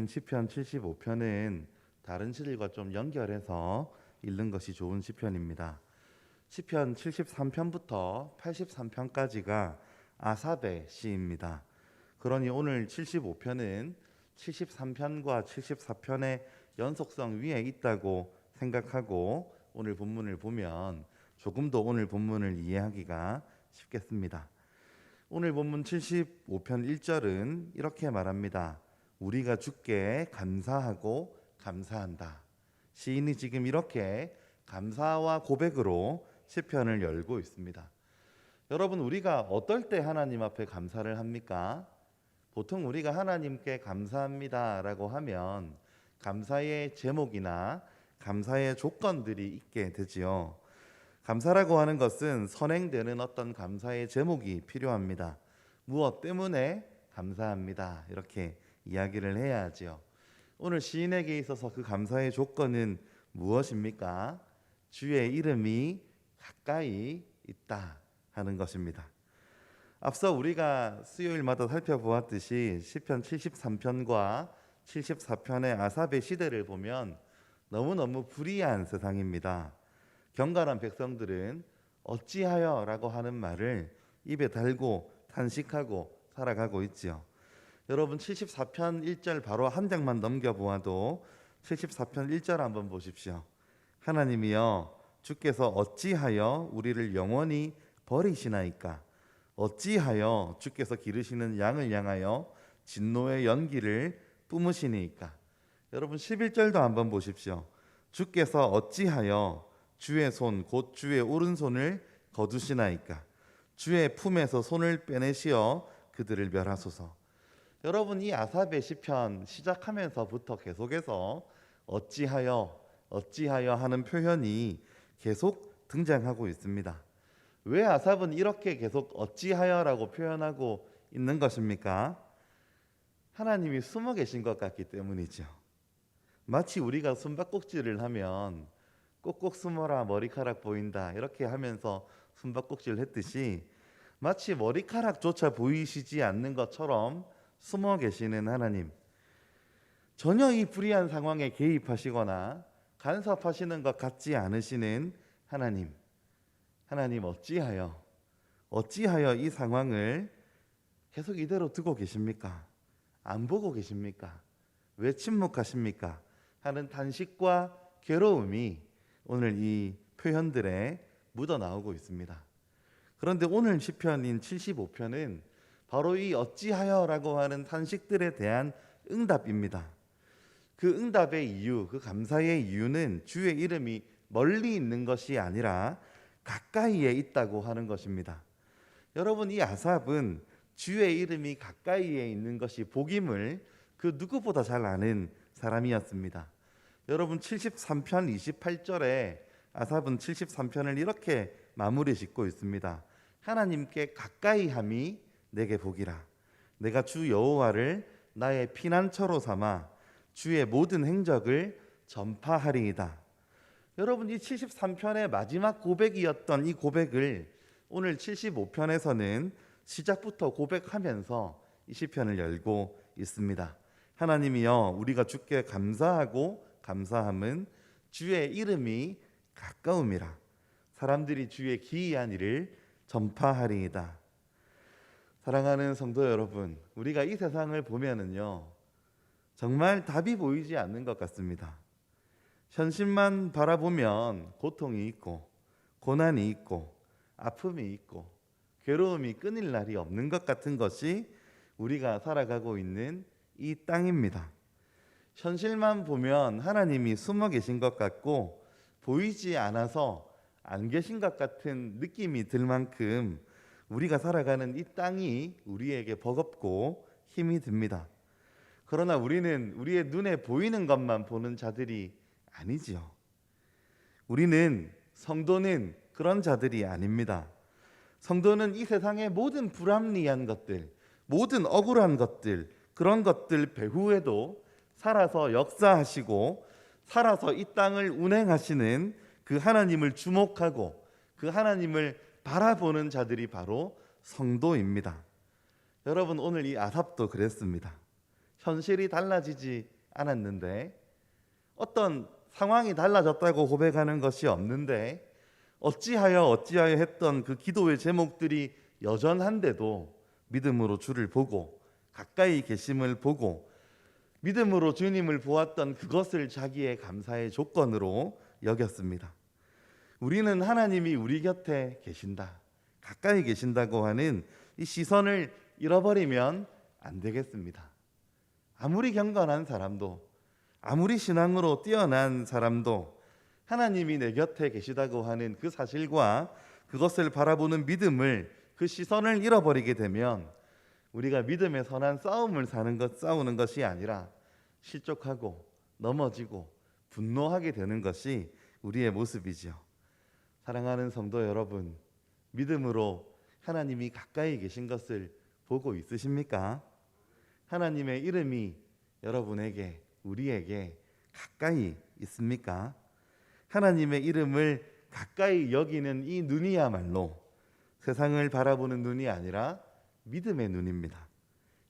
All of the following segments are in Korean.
시인 시편 75편은 다른 시들과 좀 연결해서 읽는 것이 좋은 시편입니다. 시편 73편부터 83편까지가 아삽의 시입니다. 그러니 오늘 75편은 73편과 74편의 연속성 위에 있다고 생각하고 오늘 본문을 보면 조금 더 오늘 본문을 이해하기가 쉽겠습니다. 오늘 본문 75편 1절은 이렇게 말합니다. 우리가 주께 감사하고 감사한다. 시인이 지금 이렇게 감사와 고백으로 시편을 열고 있습니다. 여러분, 우리가 어떨 때 하나님 앞에 감사를 합니까? 보통 우리가 하나님께 감사합니다라고 하면 감사의 제목이나 감사의 조건들이 있게 되지요. 감사라고 하는 것은 선행되는 어떤 감사의 제목이 필요합니다. 무엇 때문에 감사합니다. 이렇게 이야기를 해야 하지요. 오늘 시인에게 있어서 그 감사의 조건은 무엇입니까? 주의 이름이 가까이 있다 하는 것입니다. 앞서 우리가 수요일마다 살펴보았듯이 시편 73편과 74편의 아삽의 시대를 보면 너무너무 불의한 세상입니다. 경건한 백성들은 어찌하여 라고 하는 말을 입에 달고 탄식하고 살아가고 있지요. 여러분, 74편 1절 바로 한 장만 넘겨보아도 74편 1절 한번 보십시오. 하나님이여, 주께서 어찌하여 우리를 영원히 버리시나이까? 어찌하여 주께서 기르시는 양을 향하여 진노의 연기를 뿜으시니까? 여러분, 11절도 한번 보십시오. 주께서 어찌하여 주의 손 곧 주의 오른손을 거두시나이까? 주의 품에서 손을 빼내시어 그들을 멸하소서. 여러분, 이 아삽의 시편 시작하면서부터 계속해서 어찌하여 하는 표현이 계속 등장하고 있습니다. 왜 아삽은 이렇게 계속 어찌하여라고 표현하고 있는 것입니까? 하나님이 숨어 계신 것 같기 때문이죠. 마치 우리가 숨바꼭질을 하면 꼭꼭 숨어라 머리카락 보인다 이렇게 하면서 숨바꼭질 했듯이 마치 머리카락조차 보이시지 않는 것처럼 숨어 계시는 하나님, 전혀 이 불의한 상황에 개입하시거나 간섭하시는 것 같지 않으시는 하나님, 어찌하여 이 상황을 계속 이대로 두고 계십니까? 안 보고 계십니까? 왜 침묵하십니까? 하는 단식과 괴로움이 오늘 이 표현들에 묻어나오고 있습니다. 그런데 오늘 시편인 75편은 바로 이 어찌하여라고 하는 탄식들에 대한 응답입니다. 그 응답의 이유, 그 감사의 이유는 주의 이름이 멀리 있는 것이 아니라 가까이에 있다고 하는 것입니다. 여러분, 이 아삽은 주의 이름이 가까이에 있는 것이 복임을 그 누구보다 잘 아는 사람이었습니다. 여러분, 73편 28절에 아삽은 73편을 이렇게 마무리 짓고 있습니다. 하나님께 가까이함이 내게 복이라. 내가 주 여호와를 나의 피난처로 삼아 주의 모든 행적을 전파하리이다. 여러분, 이 73편의 마지막 고백이었던 이 고백을 오늘 75편에서는 시작부터 고백하면서 이 시편을 열고 있습니다. 하나님이여, 우리가 주께 감사하고 감사함은 주의 이름이 가까움이라. 사람들이 주의 기이한 일을 전파하리이다. 사랑하는 성도 여러분, 우리가 이 세상을 보면은요, 정말 답이 보이지 않는 것 같습니다. 현실만 바라보면 고통이 있고 고난이 있고 아픔이 있고 괴로움이 끊일 날이 없는 것 같은 것이 우리가 살아가고 있는 이 땅입니다. 현실만 보면 하나님이 숨어 계신 것 같고 보이지 않아서 안 계신 것 같은 느낌이 들 만큼 우리가 살아가는 이 땅이 우리에게 버겁고 힘이 듭니다. 그러나 우리는 우리의 눈에 보이는 것만 보는 자들이 아니지요. 우리는, 성도는 그런 자들이 아닙니다. 성도는 이 세상의 모든 불합리한 것들, 모든 억울한 것들, 그런 것들 배후에도 살아서 역사하시고 살아서 이 땅을 운행하시는 그 하나님을 주목하고 그 하나님을 바라보는 자들이 바로 성도입니다. 여러분, 오늘 이 아삽도 그랬습니다. 현실이 달라지지 않았는데, 어떤 상황이 달라졌다고 고백하는 것이 없는데, 어찌하여 했던 그 기도의 제목들이 여전한데도 믿음으로 주를 보고 가까이 계심을 보고 믿음으로 주님을 보았던 그것을 자기의 감사의 조건으로 여겼습니다. 우리는 하나님이 우리 곁에 계신다, 가까이 계신다고 하는 이 시선을 잃어버리면 안 되겠습니다. 아무리 경건한 사람도, 아무리 신앙으로 뛰어난 사람도 하나님이 내 곁에 계시다고 하는 그 사실과 그것을 바라보는 믿음을, 그 시선을 잃어버리게 되면 우리가 믿음의 선한 싸움을 싸우는 것이 아니라 실족하고 넘어지고 분노하게 되는 것이 우리의 모습이지요. 사랑하는 성도 여러분, 믿음으로 하나님이 가까이 계신 것을 보고 있으십니까? 하나님의 이름이 여러분에게, 우리에게 가까이 있습니까? 하나님의 이름을 가까이 여기는 이 눈이야말로 세상을 바라보는 눈이 아니라 믿음의 눈입니다.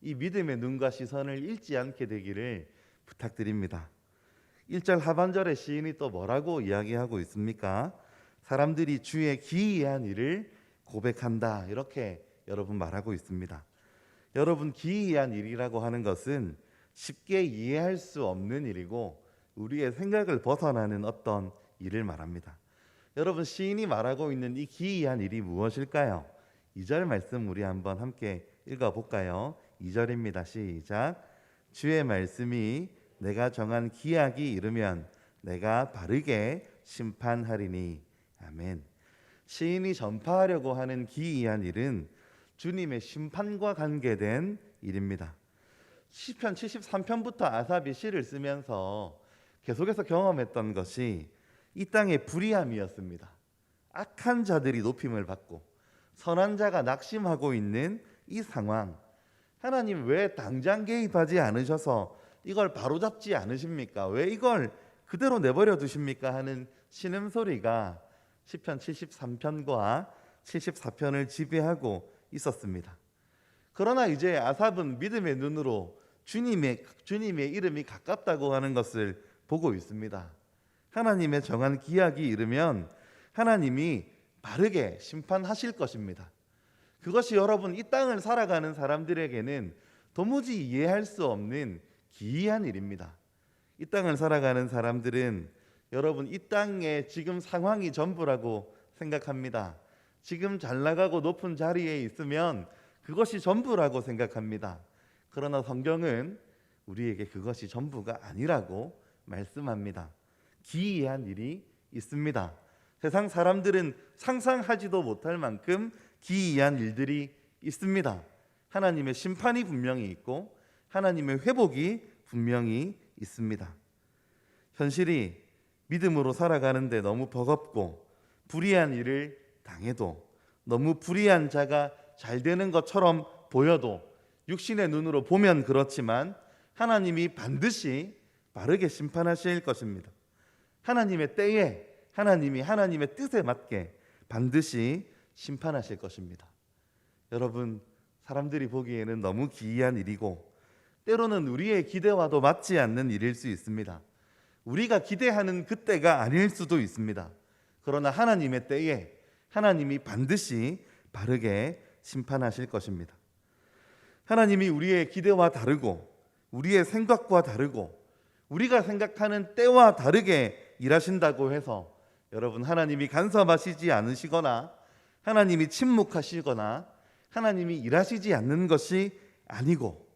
이 믿음의 눈과 시선을 잃지 않게 되기를 부탁드립니다. 1절 하반절의 시인이 또 뭐라고 이야기하고 있습니까? 사람들이 주의 기이한 일을 고백한다, 이렇게 여러분 말하고 있습니다. 여러분, 기이한 일이라고 하는 것은 쉽게 이해할 수 없는 일이고 우리의 생각을 벗어나는 어떤 일을 말합니다. 여러분, 시인이 말하고 있는 이 기이한 일이 무엇일까요? 2절 말씀 우리 한번 함께 읽어볼까요? 2절입니다. 시작. 주의 말씀이 내가 정한 기약이 이르면 내가 바르게 심판하리니. 아멘. 시인이 전파하려고 하는 기이한 일은 주님의 심판과 관계된 일입니다. 시편 73편부터 아삽이 시를 쓰면서 계속해서 경험했던 것이 이 땅의 불의함이었습니다. 악한 자들이 높임을 받고 선한 자가 낙심하고 있는 이 상황, 하나님 왜 당장 개입하지 않으셔서 이걸 바로잡지 않으십니까? 왜 이걸 그대로 내버려 두십니까? 하는 신음소리가 시편 73편과 74편을 지배하고 있었습니다. 그러나 이제 아삽은 믿음의 눈으로 주님의 이름이 가깝다고 하는 것을 보고 있습니다. 하나님의 정한 기약이 이르면 하나님이 바르게 심판하실 것입니다. 그것이 여러분, 이 땅을 살아가는 사람들에게는 도무지 이해할 수 없는 기이한 일입니다. 이 땅을 살아가는 사람들은 여러분, 이 땅의 지금 상황이 전부라고 생각합니다. 지금 잘 나가고 높은 자리에 있으면 그것이 전부라고 생각합니다. 그러나 성경은 우리에게 그것이 전부가 아니라고 말씀합니다. 기이한 일이 있습니다. 세상 사람들은 상상하지도 못할 만큼 기이한 일들이 있습니다. 하나님의 심판이 분명히 있고 하나님의 회복이 분명히 있습니다. 현실이 믿음으로 살아가는데 너무 버겁고 불의한 일을 당해도, 너무 불의한 자가 잘 되는 것처럼 보여도, 육신의 눈으로 보면 그렇지만 하나님이 반드시 바르게 심판하실 것입니다. 하나님의 때에 하나님의 뜻에 맞게 반드시 심판하실 것입니다. 여러분, 사람들이 보기에는 너무 기이한 일이고 때로는 우리의 기대와도 맞지 않는 일일 수 있습니다. 우리가 기대하는 그때가 아닐 수도 있습니다. 그러나 하나님의 때에 하나님이 반드시 바르게 심판하실 것입니다. 하나님이 우리의 기대와 다르고 우리의 생각과 다르고 우리가 생각하는 때와 다르게 일하신다고 해서 여러분, 하나님이 간섭하시지 않으시거나 하나님이 침묵하시거나 하나님이 일하시지 않는 것이 아니고,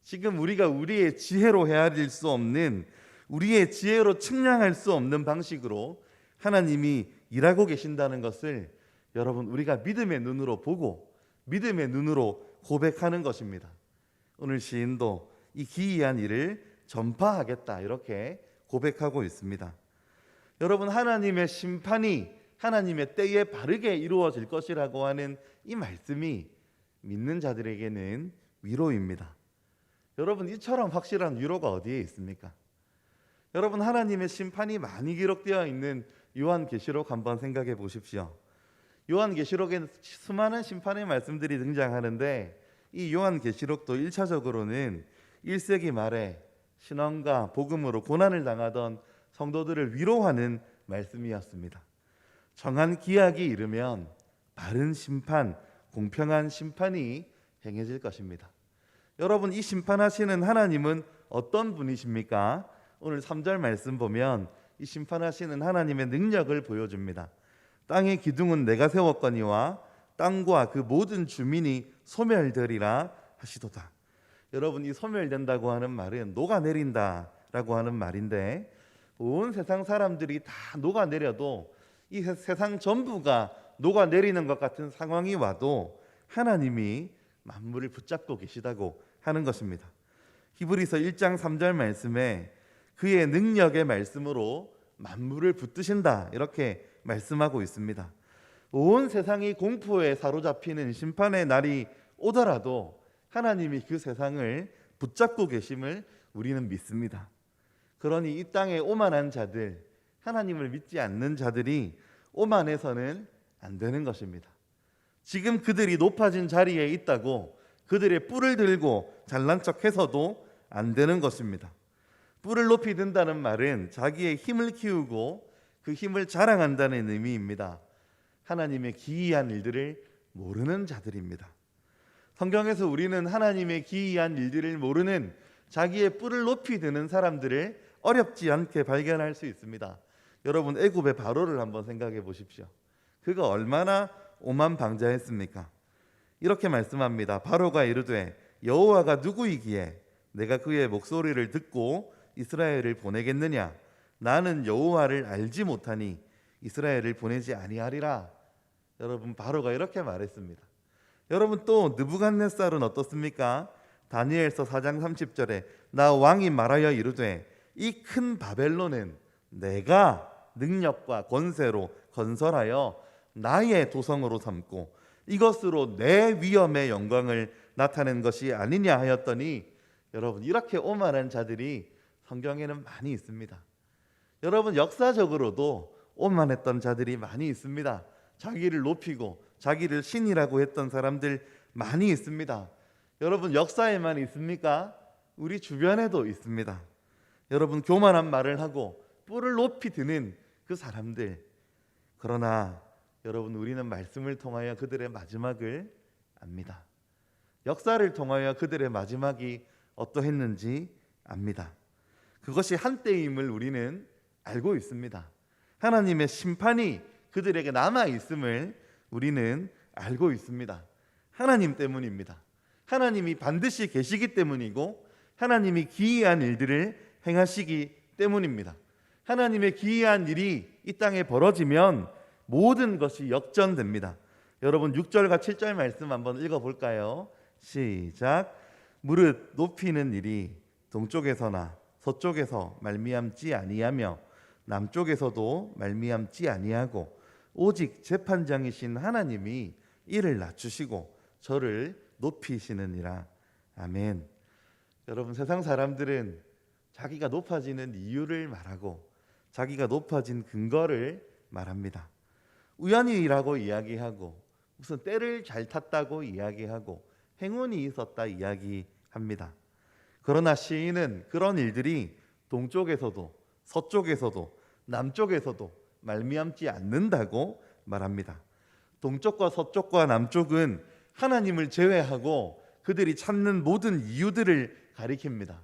지금 우리가 우리의 지혜로 헤아릴 수 없는, 우리의 지혜로 측량할 수 없는 방식으로 하나님이 일하고 계신다는 것을 여러분, 우리가 믿음의 눈으로 보고 믿음의 눈으로 고백하는 것입니다. 오늘 시인도 이 기이한 일을 전파하겠다, 이렇게 고백하고 있습니다. 여러분, 하나님의 심판이 하나님의 때에 바르게 이루어질 것이라고 하는 이 말씀이 믿는 자들에게는 위로입니다. 여러분, 이처럼 확실한 위로가 어디에 있습니까? 여러분, 하나님의 심판이 많이 기록되어 있는 요한계시록 한번 생각해 보십시오. 요한계시록에 수많은 심판의 말씀들이 등장하는데 이 요한계시록도 1차적으로는 1세기 말에 신앙과 복음으로 고난을 당하던 성도들을 위로하는 말씀이었습니다. 정한 기약이 이르면 바른 심판, 공평한 심판이 행해질 것입니다. 여러분, 이 심판하시는 하나님은 어떤 분이십니까? 오늘 3절 말씀 보면 이 심판하시는 하나님의 능력을 보여줍니다. 땅의 기둥은 내가 세웠거니와 땅과 그 모든 주민이 소멸되리라 하시도다. 여러분, 이 소멸된다고 하는 말은 녹아내린다라고 하는 말인데, 온 세상 사람들이 다 녹아내려도 이 세상 전부가 녹아내리는 것 같은 상황이 와도 하나님이 만물을 붙잡고 계시다고 하는 것입니다. 히브리서 1장 3절 말씀에 그의 능력의 말씀으로 만물을 붙드신다, 이렇게 말씀하고 있습니다. 온 세상이 공포에 사로잡히는 심판의 날이 오더라도 하나님이 그 세상을 붙잡고 계심을 우리는 믿습니다. 그러니 이 땅에 오만한 자들, 하나님을 믿지 않는 자들이 오만해서는 안 되는 것입니다. 지금 그들이 높아진 자리에 있다고 그들의 뿔을 들고 잘난 척해서도 안 되는 것입니다. 뿔을 높이 든다는 말은 자기의 힘을 키우고 그 힘을 자랑한다는 의미입니다. 하나님의 기이한 일들을 모르는 자들입니다. 성경에서 우리는 하나님의 기이한 일들을 모르는 자기의 뿔을 높이 드는 사람들을 어렵지 않게 발견할 수 있습니다. 여러분, 애굽의 바로를 한번 생각해 보십시오. 그가 얼마나 오만방자했습니까? 이렇게 말씀합니다. 바로가 이르되 여호와가 누구이기에 내가 그의 목소리를 듣고 이스라엘을 보내겠느냐? 나는 여호와를 알지 못하니 이스라엘을 보내지 아니하리라. 여러분, 바로가 이렇게 말했습니다. 여러분, 또 느부갓네살은 어떻습니까? 다니엘서 4장 30절에 나 왕이 말하여 이르되 이 큰 바벨론은 내가 능력과 권세로 건설하여 나의 도성으로 삼고 이것으로 내 위엄의 영광을 나타낸 것이 아니냐 하였더니, 여러분, 이렇게 오만한 자들이 성경에는 많이 있습니다. 여러분, 역사적으로도 오만했던 자들이 많이 있습니다. 자기를 높이고 자기를 신이라고 했던 사람들 많이 있습니다. 여러분, 역사에만 있습니까? 우리 주변에도 있습니다. 여러분, 교만한 말을 하고 뿔을 높이 드는 그 사람들. 그러나 여러분, 우리는 말씀을 통하여 그들의 마지막을 압니다. 역사를 통하여 그들의 마지막이 어떠했는지 압니다. 그것이 한때임을 우리는 알고 있습니다. 하나님의 심판이 그들에게 남아 있음을 우리는 알고 있습니다. 하나님 때문입니다. 하나님이 반드시 계시기 때문이고 하나님이 기이한 일들을 행하시기 때문입니다. 하나님의 기이한 일이 이 땅에 벌어지면 모든 것이 역전됩니다. 여러분, 6절과 7절 말씀 한번 읽어볼까요? 시작. 무릇 높이는 일이 동쪽에서나 서쪽에서 말미암지 아니하며 남쪽에서도 말미암지 아니하고 오직 재판장이신 하나님이 이를 낮추시고 저를 높이시느니라. 아멘. 여러분, 세상 사람들은 자기가 높아지는 이유를 말하고 자기가 높아진 근거를 말합니다. 우연이라고 이야기하고 무슨 때를 잘 탔다고 이야기하고 행운이 있었다 이야기합니다. 그러나 시인은 그런 일들이 동쪽에서도 서쪽에서도 남쪽에서도 말미암지 않는다고 말합니다. 동쪽과 서쪽과 남쪽은 하나님을 제외하고 그들이 찾는 모든 이유들을 가리킵니다.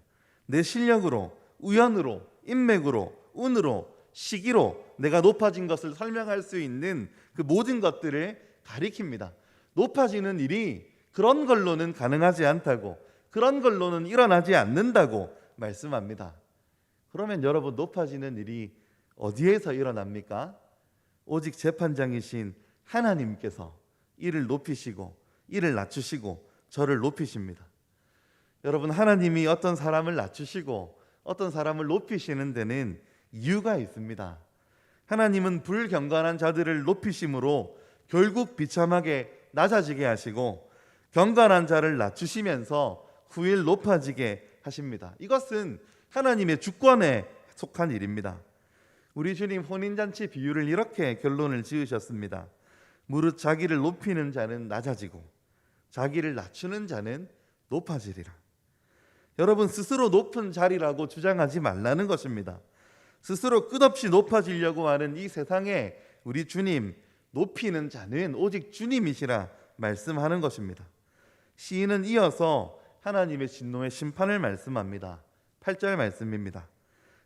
내 실력으로, 우연으로, 인맥으로, 운으로, 시기로 내가 높아진 것을 설명할 수 있는 그 모든 것들을 가리킵니다. 높아지는 일이 그런 걸로는 가능하지 않다고, 그런 걸로는 일어나지 않는다고 말씀합니다. 그러면 여러분, 높아지는 일이 어디에서 일어납니까? 오직 재판장이신 하나님께서 이를 높이시고 이를 낮추시고 저를 높이십니다. 여러분, 하나님이 어떤 사람을 낮추시고 어떤 사람을 높이시는 데는 이유가 있습니다. 하나님은 불경건한 자들을 높이심으로 결국 비참하게 낮아지게 하시고 경건한 자를 낮추시면서 후일 높아지게 하십니다. 이것은 하나님의 주권에 속한 일입니다. 우리 주님 혼인잔치 비유를 이렇게 결론을 지으셨습니다. 무릇 자기를 높이는 자는 낮아지고 자기를 낮추는 자는 높아지리라. 여러분, 스스로 높은 자리라고 주장하지 말라는 것입니다. 스스로 끝없이 높아지려고 하는 이 세상에 우리 주님, 높이는 자는 오직 주님이시라 말씀하는 것입니다. 시인은 이어서 하나님의 진노의 심판을 말씀합니다. 8절 말씀입니다.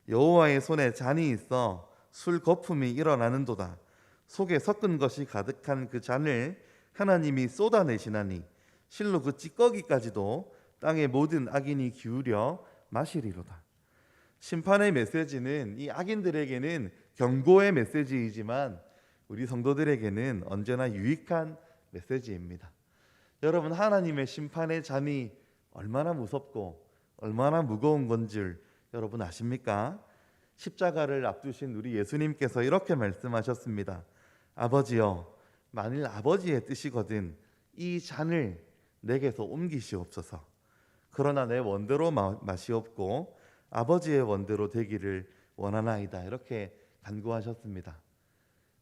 여호와의 손에 잔이 있어 술 거품이 일어나는도다. 속에 섞은 것이 가득한 그 잔을 하나님이 쏟아내시나니 실로 그 찌꺼기까지도 땅의 모든 악인이 기울여 마시리로다. 심판의 메시지는 이 악인들에게는 경고의 메시지이지만 우리 성도들에게는 언제나 유익한 메시지입니다. 여러분, 하나님의 심판의 잔이 얼마나 무섭고 얼마나 무거운 건지 여러분 아십니까? 십자가를 앞두신 우리 예수님께서 이렇게 말씀하셨습니다. 아버지여, 만일 아버지의 뜻이거든 이 잔을 내게서 옮기시옵소서. 그러나 내 원대로 마시옵고 아버지의 원대로 되기를 원하나이다. 이렇게 간구하셨습니다.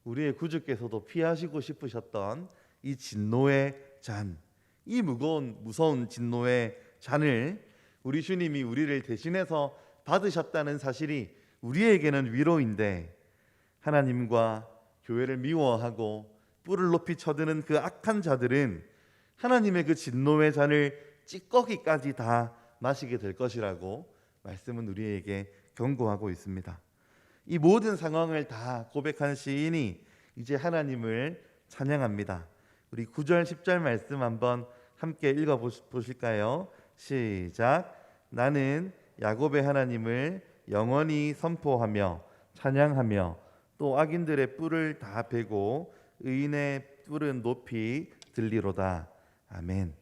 우리의 구주께서도 피하시고 싶으셨던 이 진노의 잔, 이 무서운 진노의 잔을 우리 주님이 우리를 대신해서 받으셨다는 사실이 우리에게는 위로인데, 하나님과 교회를 미워하고 뿔을 높이 쳐드는 그 악한 자들은 하나님의 그 진노의 잔을 찌꺼기까지 다 마시게 될 것이라고 말씀은 우리에게 경고하고 있습니다. 이 모든 상황을 다 고백한 시인이 이제 하나님을 찬양합니다. 우리 9절 10절 말씀 한번 함께 읽어 보실까요? 시작. 나는 야곱의 하나님을 영원히 선포하며 찬양하며 또 악인들의 뿔을 다 베고 의인의 뿔은 높이 들리로다. 아멘.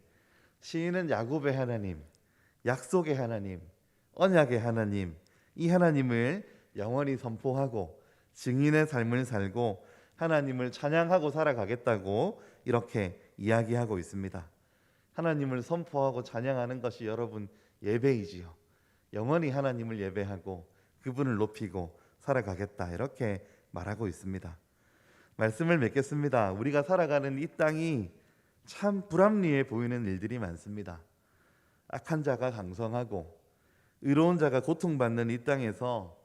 시인은 야곱의 하나님, 약속의 하나님, 언약의 하나님, 이 하나님을 영원히 선포하고 증인의 삶을 살고 하나님을 찬양하고 살아가겠다고 이렇게 이야기하고 있습니다. 하나님을 선포하고 찬양하는 것이 여러분 예배이지요. 영원히 하나님을 예배하고 그분을 높이고 살아가겠다, 이렇게 말하고 있습니다. 말씀을 맺겠습니다. 우리가 살아가는 이 땅이 참 불합리해 보이는 일들이 많습니다. 악한 자가 강성하고 의로운 자가 고통받는 이 땅에서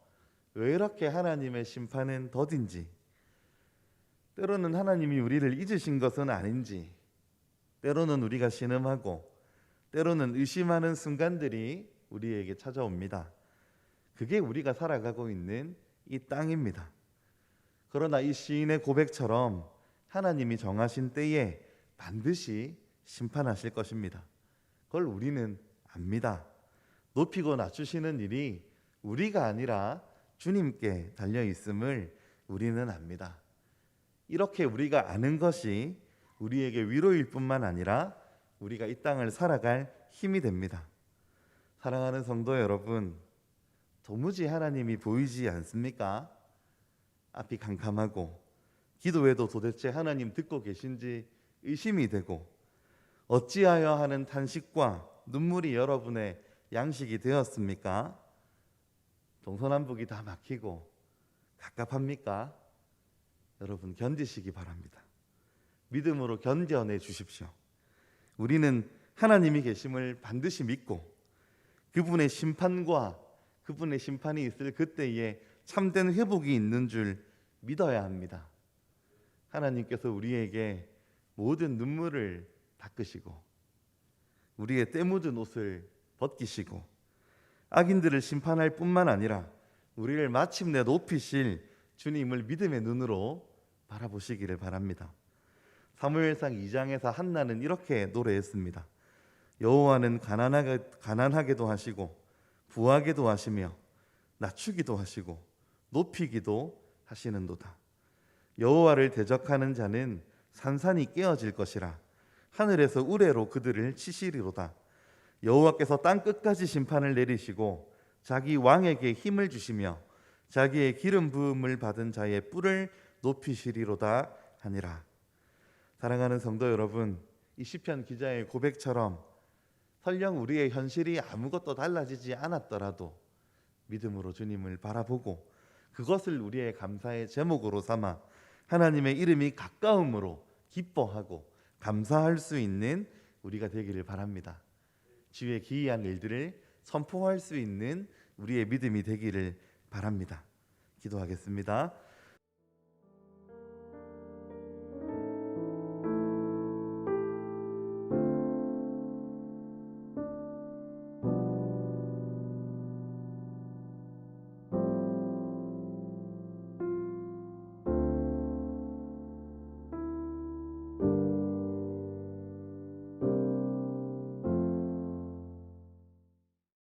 왜 이렇게 하나님의 심판은 더딘지, 때로는 하나님이 우리를 잊으신 것은 아닌지, 때로는 우리가 신음하고 때로는 의심하는 순간들이 우리에게 찾아옵니다. 그게 우리가 살아가고 있는 이 땅입니다. 그러나 이 시인의 고백처럼 하나님이 정하신 때에 반드시 심판하실 것입니다. 그걸 우리는 압니다. 높이고 낮추시는 일이 우리가 아니라 주님께 달려 있음을 우리는 압니다. 이렇게 우리가 아는 것이 우리에게 위로일 뿐만 아니라 우리가 이 땅을 살아갈 힘이 됩니다. 사랑하는 성도 여러분, 도무지 하나님이 보이지 않습니까? 앞이 캄캄하고 기도해도 도대체 하나님 듣고 계신지 의심이 되고, 어찌하여 하는 탄식과 눈물이 여러분의 양식이 되었습니까? 동서남북이 다 막히고 갑갑합니까? 여러분, 견디시기 바랍니다. 믿음으로 견뎌내 주십시오. 우리는 하나님이 계심을 반드시 믿고 그분의 심판과 그분의 심판이 있을 그때에 참된 회복이 있는 줄 믿어야 합니다. 하나님께서 우리에게 모든 눈물을 닦으시고 우리의 때 묻은 옷을 벗기시고 악인들을 심판할 뿐만 아니라 우리를 마침내 높이실 주님을 믿음의 눈으로 바라보시기를 바랍니다. 사무엘상 2장에서 한나는 이렇게 노래했습니다. 여호와는 가난하게도 하시고 부하게도 하시며 낮추기도 하시고 높이기도 하시는도다. 여호와를 대적하는 자는 산산이 깨어질 것이라. 하늘에서 우레로 그들을 치시리로다. 여호와께서 땅 끝까지 심판을 내리시고 자기 왕에게 힘을 주시며 자기의 기름 부음을 받은 자의 뿔을 높이시리로다 하니라. 사랑하는 성도 여러분, 이 시편 기자의 고백처럼 설령 우리의 현실이 아무것도 달라지지 않았더라도 믿음으로 주님을 바라보고 그것을 우리의 감사의 제목으로 삼아 하나님의 이름이 가까움으로 기뻐하고 감사할 수 있는 우리가 되기를 바랍니다. 주의 기이한 일들을 선포할 수 있는 우리의 믿음이 되기를 바랍니다. 기도하겠습니다.